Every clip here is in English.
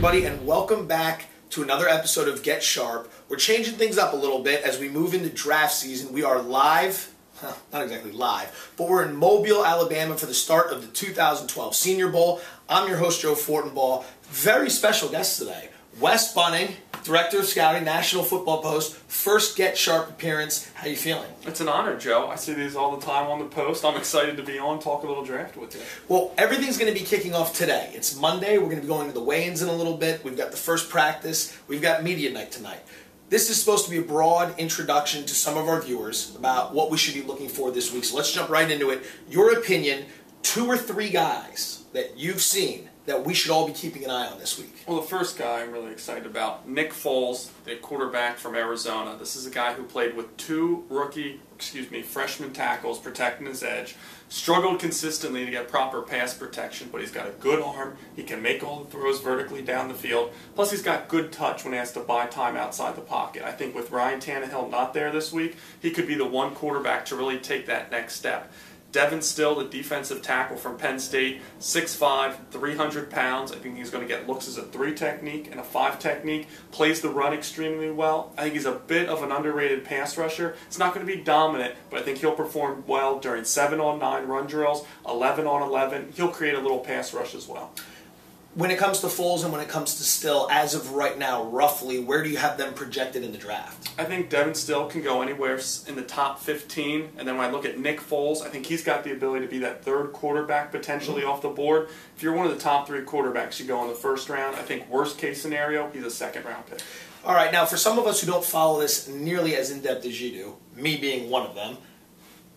everybody, and welcome back to another episode of Get Sharp. We're changing things up a little bit as we move into draft season. We are live, not exactly live, but we're in Mobile, Alabama for the start of the 2012 Senior Bowl. I'm your host, Joe Fortenbaugh. Very special guest today, Wes Bunting, Director of Scouting, National Football Post, first Get Sharp appearance. How you feeling? It's an honor, Joe. I see these all the time on the Post. I'm excited to be on, talk a little draft with you. Well, everything's going to be kicking off today. It's Monday. We're going to be going to the weigh-ins in a little bit. We've got the first practice. We've got media night tonight. This is supposed to be a broad introduction to some of our viewers about what we should be looking for this week. So let's jump right into it. Your opinion, 2 or 3 guys that you've seen that we should all be keeping an eye on this week. Well, the first guy I'm really excited about, Nick Foles, the quarterback from Arizona. This is a guy who played with 2 freshman tackles protecting his edge. Struggled consistently to get proper pass protection, but he's got a good arm. He can make all the throws vertically down the field. Plus, he's got good touch when he has to buy time outside the pocket. I think with Ryan Tannehill not there this week, he could be the one quarterback to really take that next step. Devin Still, the defensive tackle from Penn State, 6'5", 300 pounds. I think he's going to get looks as a 3 technique and a 5 technique. Plays the run extremely well. I think he's a bit of an underrated pass rusher. It's not going to be dominant, but I think he'll perform well during 7-on-9 run drills, 11-on-11. He'll create a little pass rush as well. When it comes to Foles and when it comes to Still, as of right now, roughly, where do you have them projected in the draft? I think Devin Still can go anywhere in the top 15. And then when I look at Nick Foles, I think he's got the ability to be that 3rd quarterback potentially off the board. If you're one of the top 3 quarterbacks, you go in the 1st round. I think worst case scenario, he's a 2nd round pick. All right, now for some of us who don't follow this nearly as in-depth as you do, me being one of them,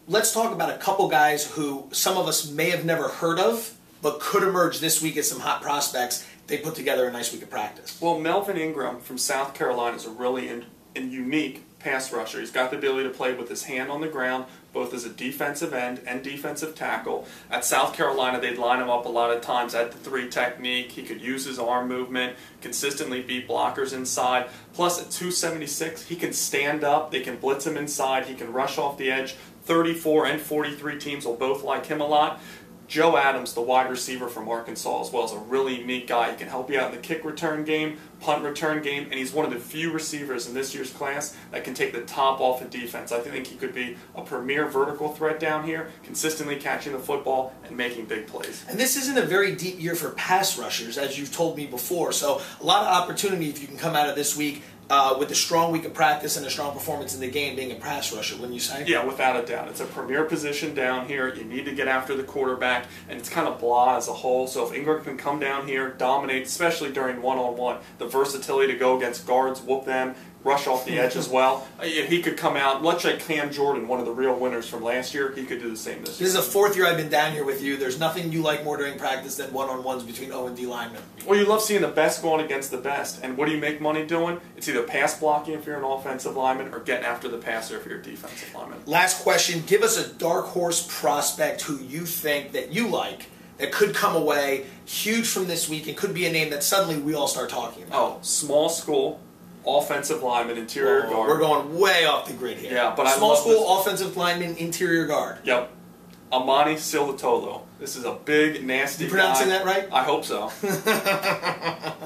let's talk about a couple guys who some of us may have never heard of, but could emerge this week as some hot prospects. They put together a nice week of practice. Well, Melvin Ingram from South Carolina is a really unique pass rusher. He's got the ability to play with his hand on the ground, both as a defensive end and defensive tackle. At South Carolina, they'd line him up a lot of times at the 3 technique. He could use his arm movement, consistently beat blockers inside. Plus, at 276, he can stand up. They can blitz him inside. He can rush off the edge. 34 and 43 teams will both like him a lot. Joe Adams, the wide receiver from Arkansas, as well, is a really unique guy. He can help you out in the kick return game, punt return game, and he's one of the few receivers in this year's class that can take the top off of defense. I think he could be a premier vertical threat down here, consistently catching the football and making big plays. And this isn't a very deep year for pass rushers, as you've told me before, so a lot of opportunity if you can come out of this week with a strong week of practice and a strong performance in the game being a pass rusher, wouldn't you say? Yeah, without a doubt. It's a premier position down here. You need to get after the quarterback, and it's kind of blah as a whole. So if Ingram can come down here, dominate, especially during one-on-one, the versatility to go against guards, whoop them, rush off the edge as well. He could come out, much like Cam Jordan, one of the real winners from last year, he could do the same this year. This is the 4th year I've been down here with you. There's nothing you like more during practice than one-on-ones between O and D linemen. Well, you love seeing the best going against the best. And what do you make money doing? It's either pass blocking if you're an offensive lineman or getting after the passer if you're a defensive lineman. Last question. Give us a dark horse prospect who you think that you like that could come away huge from this week and could be a name that suddenly we all start talking about. Oh, small school, offensive lineman, interior guard. We're going way off the grid here. Yeah, but small school, offensive lineman, interior guard. Yep. Amani Silvatolo. This is a big, nasty guy. You pronouncing that right? I hope so.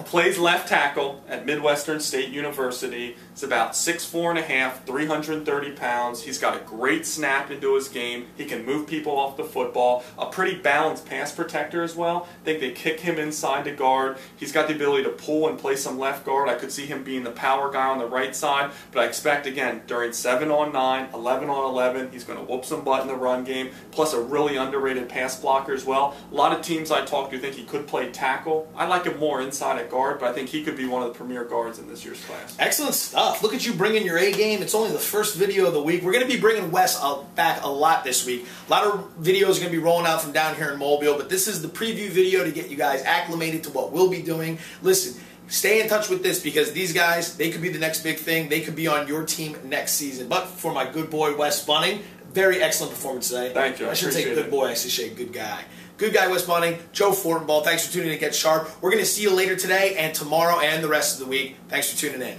Plays left tackle at Midwestern State University. He's about 6'4½", 330 pounds. He's got a great snap into his game. He can move people off the football. A pretty balanced pass protector as well. I think they kick him inside to guard. He's got the ability to pull and play some left guard. I could see him being the power guy on the right side. But I expect, again, during 7-on-9, 11-on-11, he's going to whoop some butt in the run game. Plus a really underrated pass blocker as well. A lot of teams I talk to think he could play tackle. I like him more inside at guard, but I think he could be one of the premier guards in this year's class. Excellent stuff. Look at you bringing your A game. It's only the first video of the week. We're going to be bringing Wes back a lot this week. A lot of videos are going to be rolling out from down here in Mobile, but this is the preview video to get you guys acclimated to what we'll be doing. Listen, stay in touch with this because these guys, they could be the next big thing. They could be on your team next season. But for my good boy, Wes Bunting, very excellent performance today. Thank you. I should say good boy. I should say good guy. Good guy, Wes Bunting. Joe Fortenbaugh. Thanks for tuning in to Get Sharp. We're going to see you later today and tomorrow and the rest of the week. Thanks for tuning in.